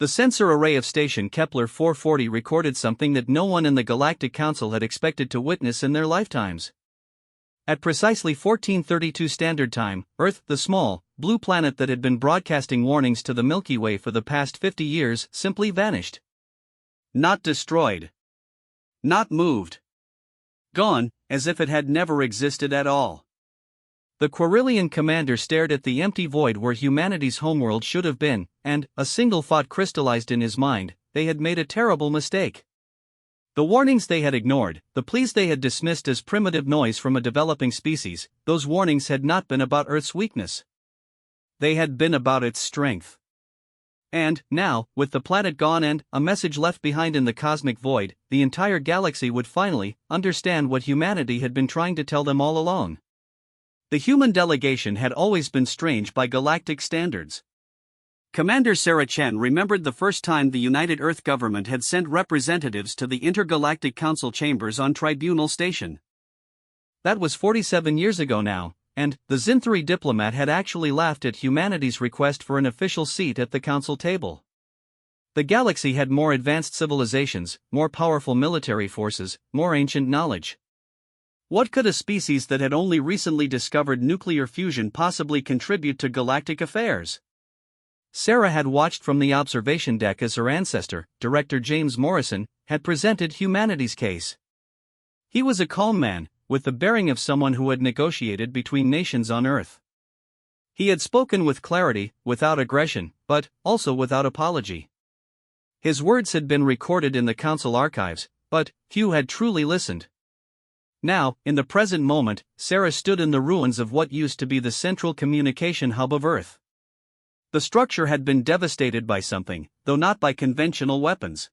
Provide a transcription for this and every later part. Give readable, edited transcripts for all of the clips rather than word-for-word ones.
The sensor array of station Kepler 440 recorded something that no one in the Galactic Council had expected to witness in their lifetimes. At precisely 1432 Standard Time, Earth, the small, blue planet that had been broadcasting warnings to the Milky Way for the past 50 years, simply vanished. Not destroyed. Not moved. Gone, as if it had never existed at all. The Quirilian commander stared at the empty void where humanity's homeworld should have been, and a single thought crystallized in his mind: they had made a terrible mistake. The warnings they had ignored, the pleas they had dismissed as primitive noise from a developing species, those warnings had not been about Earth's weakness. They had been about its strength. And, now, with the planet gone and a message left behind in the cosmic void, the entire galaxy would finally understand what humanity had been trying to tell them all along. The human delegation had always been strange by galactic standards. Commander Sarah Chen remembered the first time the United Earth government had sent representatives to the Intergalactic Council chambers on Tribunal Station. That was 47 years ago now, and the Zinthari diplomat had actually laughed at humanity's request for an official seat at the council table. The galaxy had more advanced civilizations, more powerful military forces, more ancient knowledge. What could a species that had only recently discovered nuclear fusion possibly contribute to galactic affairs? Sarah had watched from the observation deck as her ancestor, Director James Morrison, had presented humanity's case. He was a calm man, with the bearing of someone who had negotiated between nations on Earth. He had spoken with clarity, without aggression, but also without apology. His words had been recorded in the council archives, but few had truly listened. Now, in the present moment, Sarah stood in the ruins of what used to be the central communication hub of Earth. The structure had been devastated by something, though not by conventional weapons.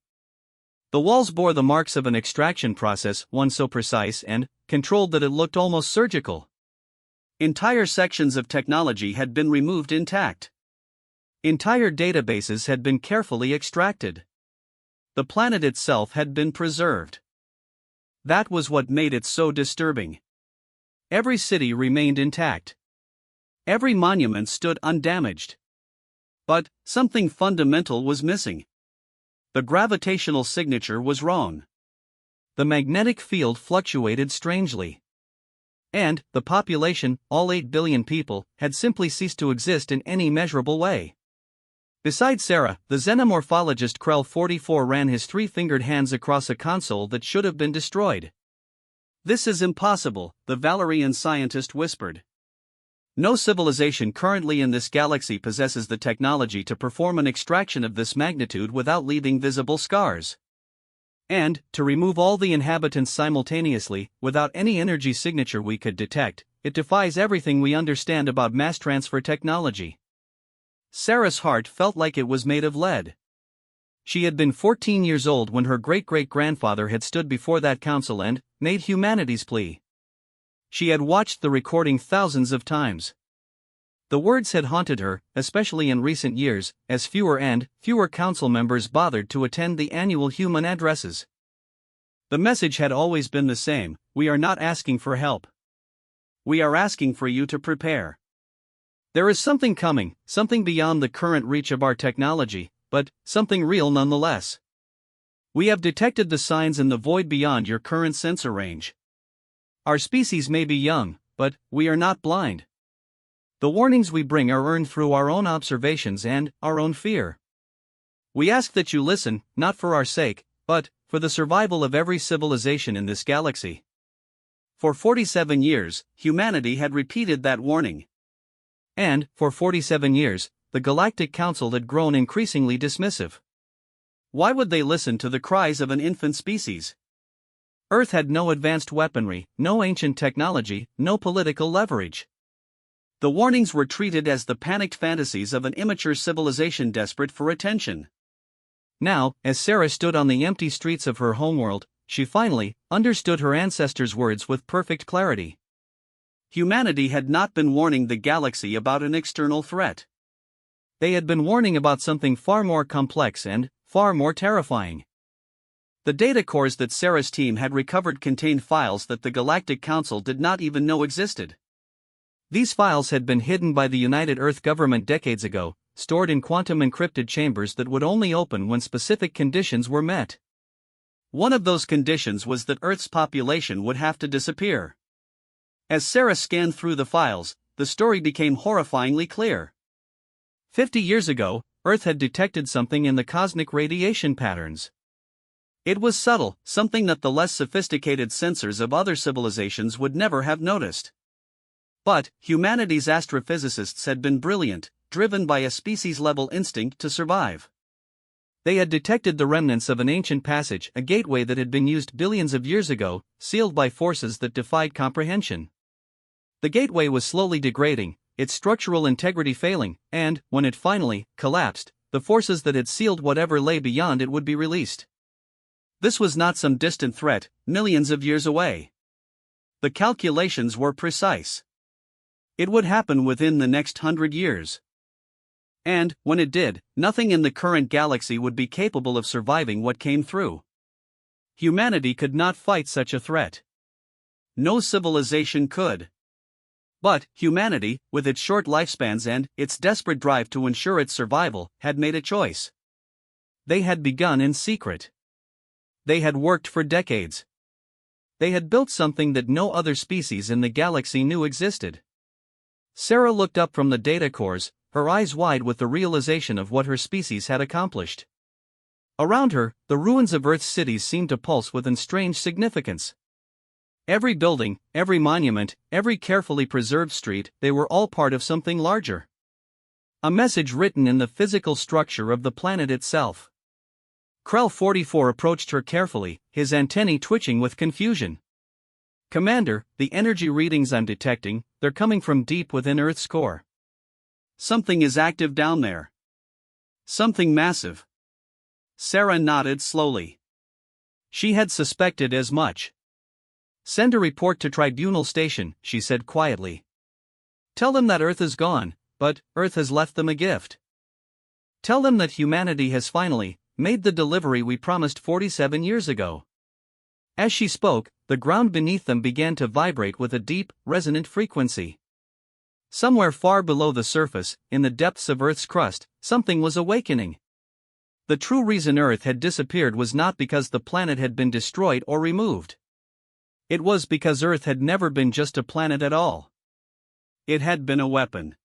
The walls bore the marks of an extraction process, one so precise and controlled that it looked almost surgical. Entire sections of technology had been removed intact. Entire databases had been carefully extracted. The planet itself had been preserved. That was what made it so disturbing. Every city remained intact. Every monument stood undamaged. But something fundamental was missing. The gravitational signature was wrong. The magnetic field fluctuated strangely. And the population, all 8 billion people, had simply ceased to exist in any measurable way. Beside Sarah, the xenomorphologist Krell 44 ran his 3-fingered hands across a console that should have been destroyed. "This is impossible," the Valerian scientist whispered. "No civilization currently in this galaxy possesses the technology to perform an extraction of this magnitude without leaving visible scars. And, to remove all the inhabitants simultaneously, without any energy signature we could detect, it defies everything we understand about mass transfer technology." Sarah's heart felt like it was made of lead. She had been 14 years old when her great-great-grandfather had stood before that council and made humanity's plea. She had watched the recording thousands of times. The words had haunted her, especially in recent years, as fewer and fewer council members bothered to attend the annual human addresses. The message had always been the same: we are not asking for help. We are asking for you to prepare. There is something coming, something beyond the current reach of our technology, but something real nonetheless. We have detected the signs in the void beyond your current sensor range. Our species may be young, but we are not blind. The warnings we bring are earned through our own observations and our own fear. We ask that you listen, not for our sake, but for the survival of every civilization in this galaxy. For 47 years, humanity had repeated that warning. And, for 47 years, the Galactic Council had grown increasingly dismissive. Why would they listen to the cries of an infant species? Earth had no advanced weaponry, no ancient technology, no political leverage. The warnings were treated as the panicked fantasies of an immature civilization desperate for attention. Now, as Sarah stood on the empty streets of her homeworld, she finally understood her ancestors' words with perfect clarity. Humanity had not been warning the galaxy about an external threat. They had been warning about something far more complex and far more terrifying. The data cores that Sarah's team had recovered contained files that the Galactic Council did not even know existed. These files had been hidden by the United Earth government decades ago, stored in quantum encrypted chambers that would only open when specific conditions were met. One of those conditions was that Earth's population would have to disappear. As Sarah scanned through the files, the story became horrifyingly clear. 50 years ago, Earth had detected something in the cosmic radiation patterns. It was subtle, something that the less sophisticated sensors of other civilizations would never have noticed. But humanity's astrophysicists had been brilliant, driven by a species-level instinct to survive. They had detected the remnants of an ancient passage, a gateway that had been used billions of years ago, sealed by forces that defied comprehension. The gateway was slowly degrading, its structural integrity failing, and, when it finally collapsed, the forces that had sealed whatever lay beyond it would be released. This was not some distant threat, millions of years away. The calculations were precise. It would happen within the next 100 years. And, when it did, nothing in the current galaxy would be capable of surviving what came through. Humanity could not fight such a threat. No civilization could. But humanity, with its short lifespans and its desperate drive to ensure its survival, had made a choice. They had begun in secret. They had worked for decades. They had built something that no other species in the galaxy knew existed. Sarah looked up from the data cores, her eyes wide with the realization of what her species had accomplished. Around her, the ruins of Earth's cities seemed to pulse with a strange significance. Every building, every monument, every carefully preserved street, they were all part of something larger. A message written in the physical structure of the planet itself. Krell 44 approached her carefully, his antennae twitching with confusion. "Commander, the energy readings I'm detecting, they're coming from deep within Earth's core. Something is active down there. Something massive." Sarah nodded slowly. She had suspected as much. "Send a report to Tribunal Station," she said quietly. "Tell them that Earth is gone, but Earth has left them a gift. Tell them that humanity has finally made the delivery we promised 47 years ago." As she spoke, the ground beneath them began to vibrate with a deep, resonant frequency. Somewhere far below the surface, in the depths of Earth's crust, something was awakening. The true reason Earth had disappeared was not because the planet had been destroyed or removed. It was because Earth had never been just a planet at all. It had been a weapon.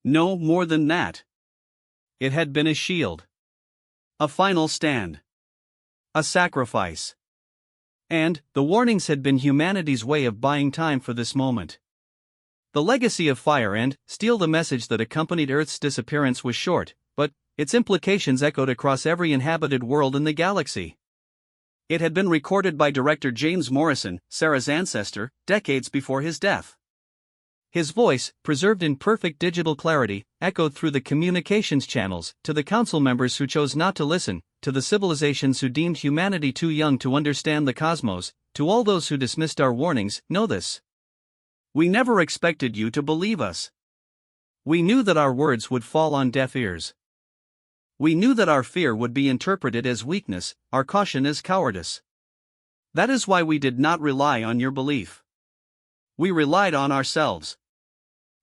No more than that. It had been a shield. A final stand. A sacrifice. And the warnings had been humanity's way of buying time for this moment. The legacy of fire and steel, the message that accompanied Earth's disappearance, was short, but its implications echoed across every inhabited world in the galaxy. It had been recorded by director James Morrison, Sarah's ancestor, decades before his death. His voice, preserved in perfect digital clarity, echoed through the communications channels, to the council members who chose not to listen, to the civilizations who deemed humanity too young to understand the cosmos, to all those who dismissed our warnings. "Know this. We never expected you to believe us. We knew that our words would fall on deaf ears. We knew that our fear would be interpreted as weakness, our caution as cowardice. That is why we did not rely on your belief. We relied on ourselves.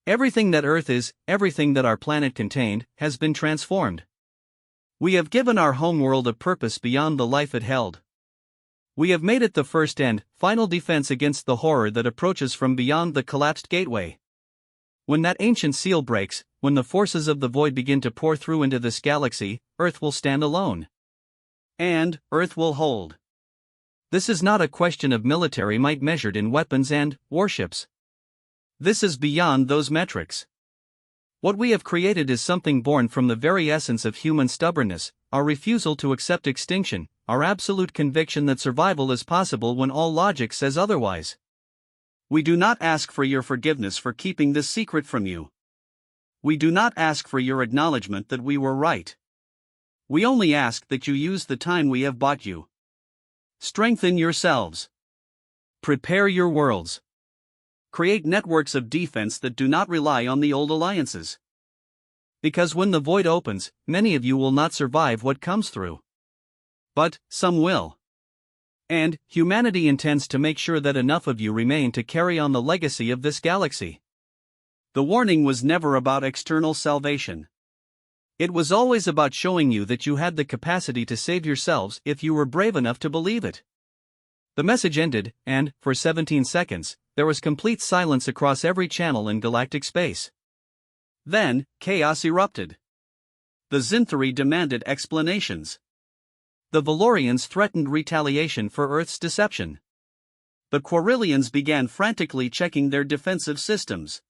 Everything that Earth is, everything that our planet contained, has been transformed. We have given our homeworld a purpose beyond the life it held. We have made it the first and final defense against the horror that approaches from beyond the collapsed gateway. When that ancient seal breaks, when the forces of the void begin to pour through into this galaxy, Earth will stand alone. And Earth will hold. This is not a question of military might measured in weapons and warships. This is beyond those metrics. What we have created is something born from the very essence of human stubbornness, our refusal to accept extinction, our absolute conviction that survival is possible when all logic says otherwise. We do not ask for your forgiveness for keeping this secret from you. We do not ask for your acknowledgement that we were right. We only ask that you use the time we have bought you. Strengthen yourselves. Prepare your worlds. Create networks of defense that do not rely on the old alliances. Because when the void opens, many of you will not survive what comes through. But some will. And humanity intends to make sure that enough of you remain to carry on the legacy of this galaxy. The warning was never about external salvation. It was always about showing you that you had the capacity to save yourselves if you were brave enough to believe it. The message ended, and, for 17 seconds, there was complete silence across every channel in galactic space. Then, chaos erupted. The Zinthari demanded explanations. The Valorians threatened retaliation for Earth's deception. The Quarillians began frantically checking their defensive systems.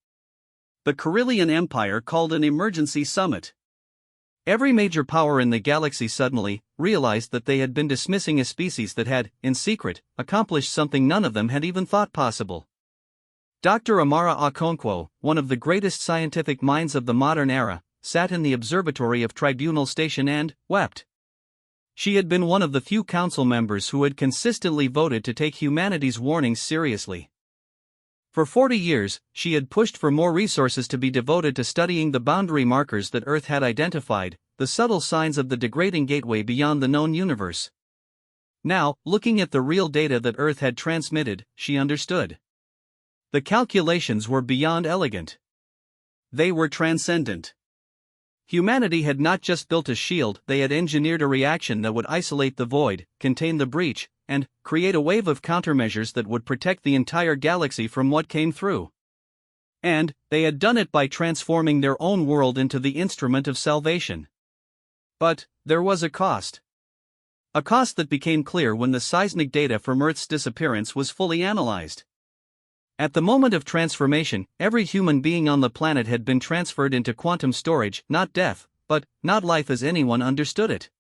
The Carillion Empire called an emergency summit. Every major power in the galaxy suddenly realized that they had been dismissing a species that had, in secret, accomplished something none of them had even thought possible. Dr. Amara Okonkwo, one of the greatest scientific minds of the modern era, sat in the observatory of Tribunal Station and wept. She had been one of the few council members who had consistently voted to take humanity's warnings seriously. For 40 years, she had pushed for more resources to be devoted to studying the boundary markers that Earth had identified, the subtle signs of the degrading gateway beyond the known universe. Now, looking at the real data that Earth had transmitted, she understood. The calculations were beyond elegant. They were transcendent. Humanity had not just built a shield, they had engineered a reaction that would isolate the void, contain the breach, and create a wave of countermeasures that would protect the entire galaxy from what came through. And they had done it by transforming their own world into the instrument of salvation. But there was a cost. A cost that became clear when the seismic data from Earth's disappearance was fully analyzed. At the moment of transformation, every human being on the planet had been transferred into quantum storage, not death, but not life as anyone understood it.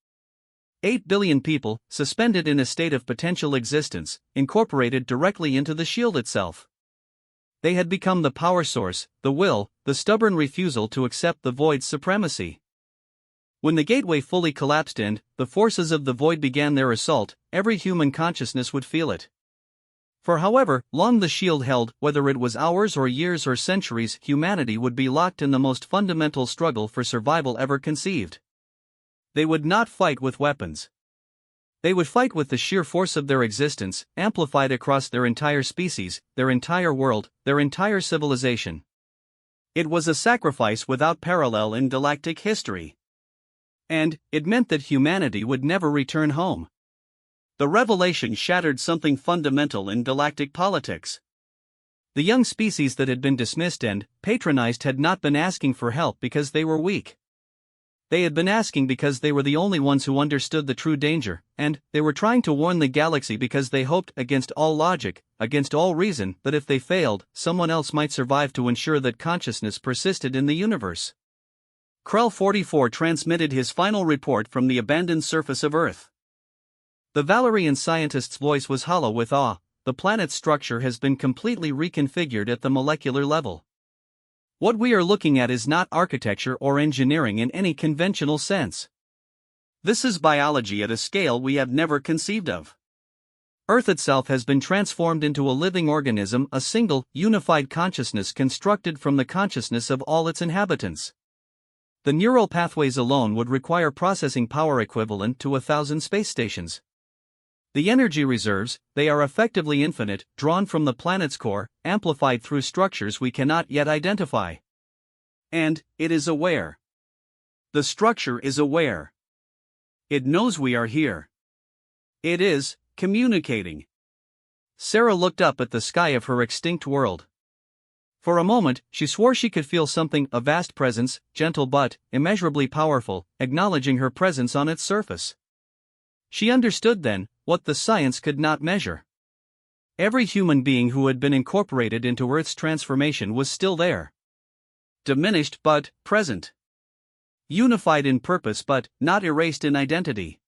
8 billion people, suspended in a state of potential existence, incorporated directly into the shield itself. They had become the power source, the will, the stubborn refusal to accept the void's supremacy. When the gateway fully collapsed and the forces of the void began their assault, every human consciousness would feel it. For however long the shield held, whether it was hours or years or centuries, humanity would be locked in the most fundamental struggle for survival ever conceived. They would not fight with weapons. They would fight with the sheer force of their existence, amplified across their entire species, their entire world, their entire civilization. It was a sacrifice without parallel in galactic history. And it meant that humanity would never return home. The revelation shattered something fundamental in galactic politics. The young species that had been dismissed and patronized had not been asking for help because they were weak. They had been asking because they were the only ones who understood the true danger, and they were trying to warn the galaxy because they hoped, against all logic, against all reason, that if they failed, someone else might survive to ensure that consciousness persisted in the universe. Krell 44 transmitted his final report from the abandoned surface of Earth. The Valerian scientist's voice was hollow with awe. The planet's structure has been completely reconfigured at the molecular level. What we are looking at is not architecture or engineering in any conventional sense. This is biology at a scale we have never conceived of. Earth itself has been transformed into a living organism, a single, unified consciousness constructed from the consciousness of all its inhabitants. The neural pathways alone would require processing power equivalent to 1,000 space stations. The energy reserves, they are effectively infinite, drawn from the planet's core, amplified through structures we cannot yet identify. And it is aware. The structure is aware. It knows we are here. It is communicating. Sarah looked up at the sky of her extinct world. For a moment, she swore she could feel something, a vast presence, gentle but immeasurably powerful, acknowledging her presence on its surface. She understood then what the science could not measure. Every human being who had been incorporated into Earth's transformation was still there. Diminished but present. Unified in purpose but not erased in identity.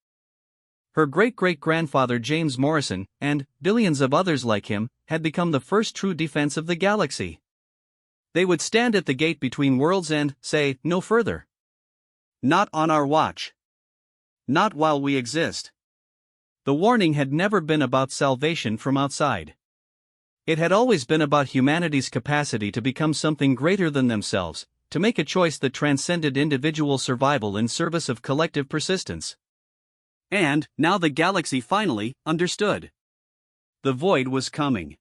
Her great-great-grandfather James Morrison, and billions of others like him, had become the first true defense of the galaxy. They would stand at the gate between worlds and say, no further. Not on our watch. Not while we exist. The warning had never been about salvation from outside. It had always been about humanity's capacity to become something greater than themselves, to make a choice that transcended individual survival in service of collective persistence. And now the galaxy finally understood. The void was coming.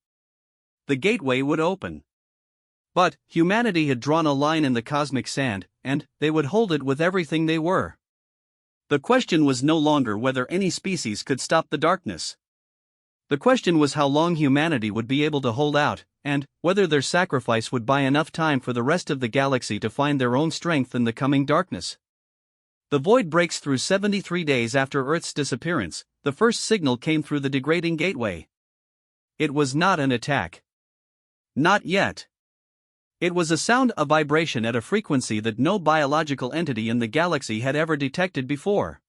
The gateway would open. But humanity had drawn a line in the cosmic sand, and they would hold it with everything they were. The question was no longer whether any species could stop the darkness. The question was how long humanity would be able to hold out, and whether their sacrifice would buy enough time for the rest of the galaxy to find their own strength in the coming darkness. The void breaks through 73 days after Earth's disappearance. The first signal came through the degrading gateway. It was not an attack. Not yet. It was a sound, a vibration at a frequency that no biological entity in the galaxy had ever detected before.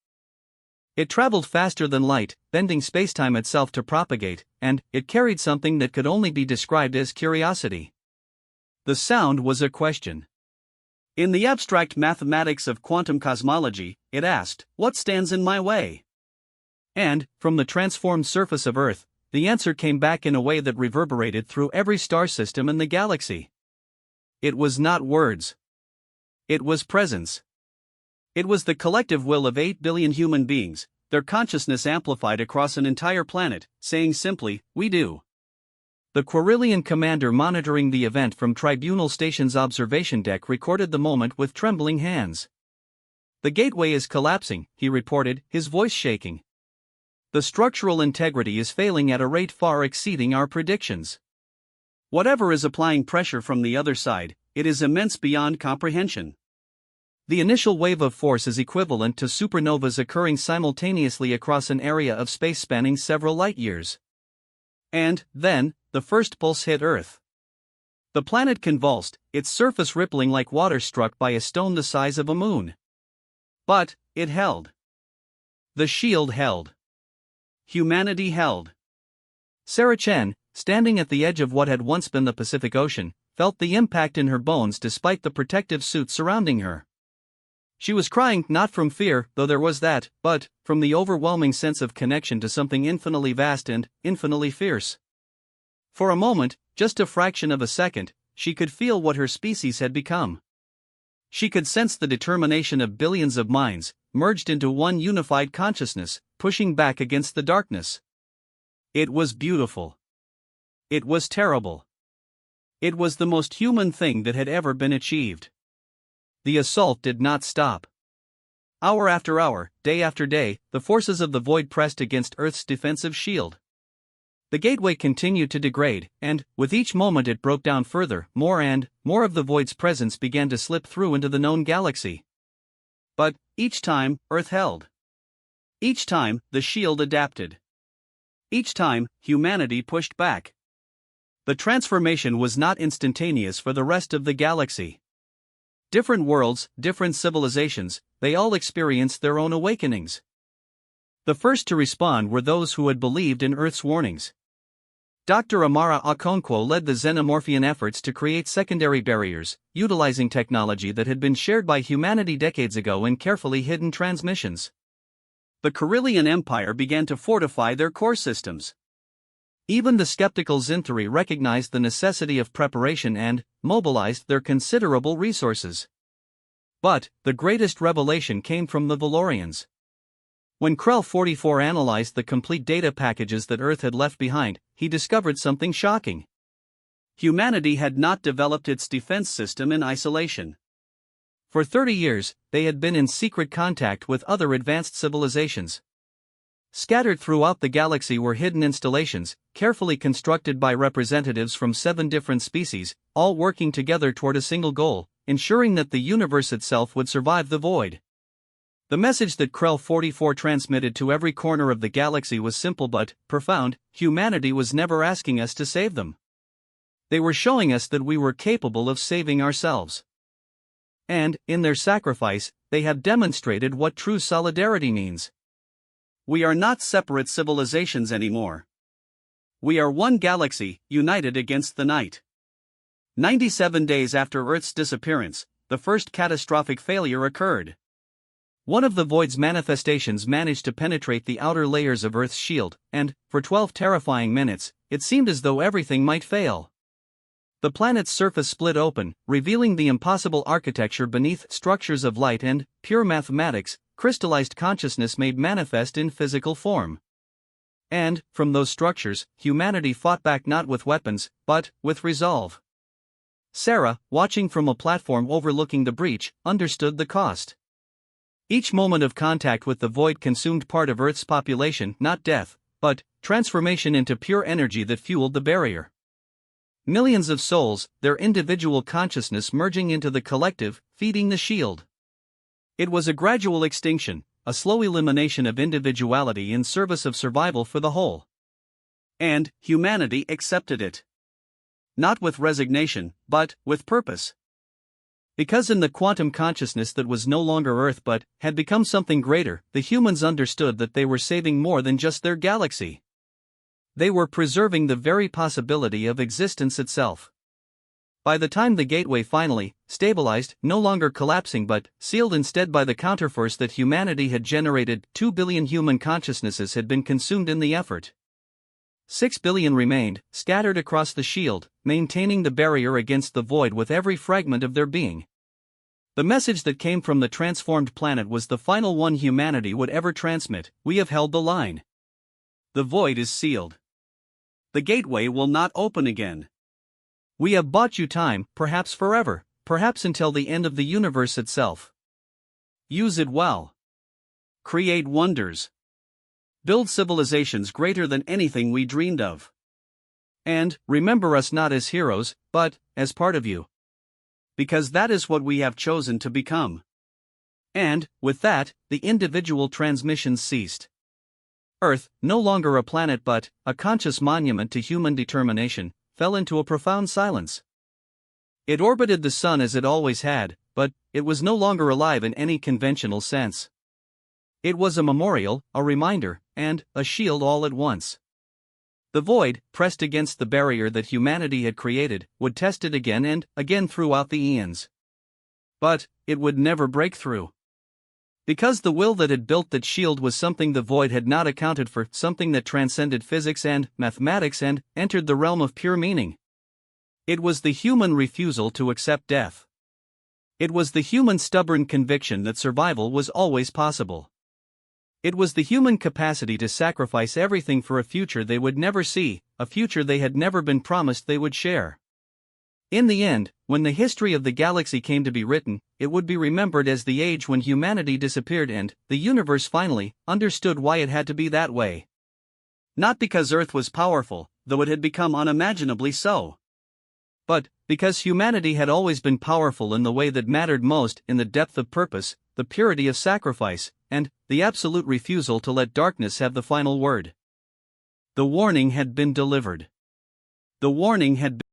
It traveled faster than light, bending spacetime itself to propagate, and it carried something that could only be described as curiosity. The sound was a question. In the abstract mathematics of quantum cosmology, it asked, "What stands in my way?" And, from the transformed surface of Earth, the answer came back in a way that reverberated through every star system in the galaxy. It was not words. It was presence. It was the collective will of 8 billion human beings, their consciousness amplified across an entire planet, saying simply, "We do." The Quirilian commander monitoring the event from Tribunal Station's observation deck recorded the moment with trembling hands. "The gateway is collapsing," he reported, his voice shaking. "The structural integrity is failing at a rate far exceeding our predictions. Whatever is applying pressure from the other side, it is immense beyond comprehension. The initial wave of force is equivalent to supernovas occurring simultaneously across an area of space spanning several light-years. And, then, the first pulse hit Earth. The planet convulsed, its surface rippling like water struck by a stone the size of a moon. But, it held. The shield held. Humanity held. Sarah Chen, standing at the edge of what had once been the Pacific Ocean, felt the impact in her bones despite the protective suit surrounding her. She was crying not from fear, though there was that, but from the overwhelming sense of connection to something infinitely vast and infinitely fierce. For a moment, just a fraction of a second, she could feel what her species had become. She could sense the determination of billions of minds, merged into one unified consciousness, pushing back against the darkness. It was beautiful. It was terrible. It was the most human thing that had ever been achieved. The assault did not stop. Hour after hour, day after day, the forces of the void pressed against Earth's defensive shield. The gateway continued to degrade, and, with each moment it broke down further, more and more of the void's presence began to slip through into the known galaxy. But, each time, Earth held. Each time, the shield adapted. Each time, humanity pushed back. The transformation was not instantaneous for the rest of the galaxy. Different worlds, different civilizations, they all experienced their own awakenings. The first to respond were those who had believed in Earth's warnings. Dr. Amara Okonkwo led the Xenomorphian efforts to create secondary barriers, utilizing technology that had been shared by humanity decades ago in carefully hidden transmissions. The Quirilian Empire began to fortify their core systems. Even the skeptical Zinthari recognized the necessity of preparation and mobilized their considerable resources. But the greatest revelation came from the Valorians. When Krell 44 analyzed the complete data packages that Earth had left behind, he discovered something shocking. Humanity had not developed its defense system in isolation. For 30 years, they had been in secret contact with other advanced civilizations. Scattered throughout the galaxy were hidden installations, carefully constructed by representatives from 7 different species, all working together toward a single goal, ensuring that the universe itself would survive the void. The message that Krell 44 transmitted to every corner of the galaxy was simple but profound: humanity was never asking us to save them. They were showing us that we were capable of saving ourselves. And, in their sacrifice, they have demonstrated what true solidarity means. We are not separate civilizations anymore. We are one galaxy, united against the night. 97 days after Earth's disappearance, the first catastrophic failure occurred. One of the void's manifestations managed to penetrate the outer layers of Earth's shield, and, for 12 terrifying minutes, it seemed as though everything might fail. The planet's surface split open, revealing the impossible architecture beneath. Structures of light and pure mathematics, crystallized consciousness made manifest in physical form. And, from those structures, humanity fought back not with weapons, but with resolve. Sarah, watching from a platform overlooking the breach, understood the cost. Each moment of contact with the void consumed part of Earth's population, not death, but transformation into pure energy that fueled the barrier. Millions of souls, their individual consciousness merging into the collective, feeding the shield. It was a gradual extinction, a slow elimination of individuality in service of survival for the whole. And humanity accepted it. Not with resignation, but with purpose. Because in the quantum consciousness that was no longer Earth but had become something greater, the humans understood that they were saving more than just their galaxy. They were preserving the very possibility of existence itself. By the time the gateway finally stabilized, no longer collapsing but sealed instead by the counterforce that humanity had generated, 2 billion human consciousnesses had been consumed in the effort. 6 billion remained, scattered across the shield, maintaining the barrier against the void with every fragment of their being. The message that came from the transformed planet was the final one humanity would ever transmit: we have held the line. The void is sealed. The gateway will not open again. We have bought you time, perhaps forever, perhaps until the end of the universe itself. Use it well. Create wonders. Build civilizations greater than anything we dreamed of. And remember us not as heroes, but as part of you. Because that is what we have chosen to become. And, with that, the individual transmissions ceased. Earth, no longer a planet but a conscious monument to human determination, fell into a profound silence. It orbited the sun as it always had, but it was no longer alive in any conventional sense. It was a memorial, a reminder, and a shield all at once. The void, pressed against the barrier that humanity had created, would test it again and again throughout the eons. But it would never break through. Because the will that had built that shield was something the void had not accounted for, something that transcended physics and mathematics and entered the realm of pure meaning. It was the human refusal to accept death. It was the human stubborn conviction that survival was always possible. It was the human capacity to sacrifice everything for a future they would never see, a future they had never been promised they would share. In the end, when the history of the galaxy came to be written, it would be remembered as the age when humanity disappeared and the universe finally understood why it had to be that way. Not because Earth was powerful, though it had become unimaginably so. But because humanity had always been powerful in the way that mattered most, in the depth of purpose, the purity of sacrifice, and the absolute refusal to let darkness have the final word. The warning had been delivered. The warning had been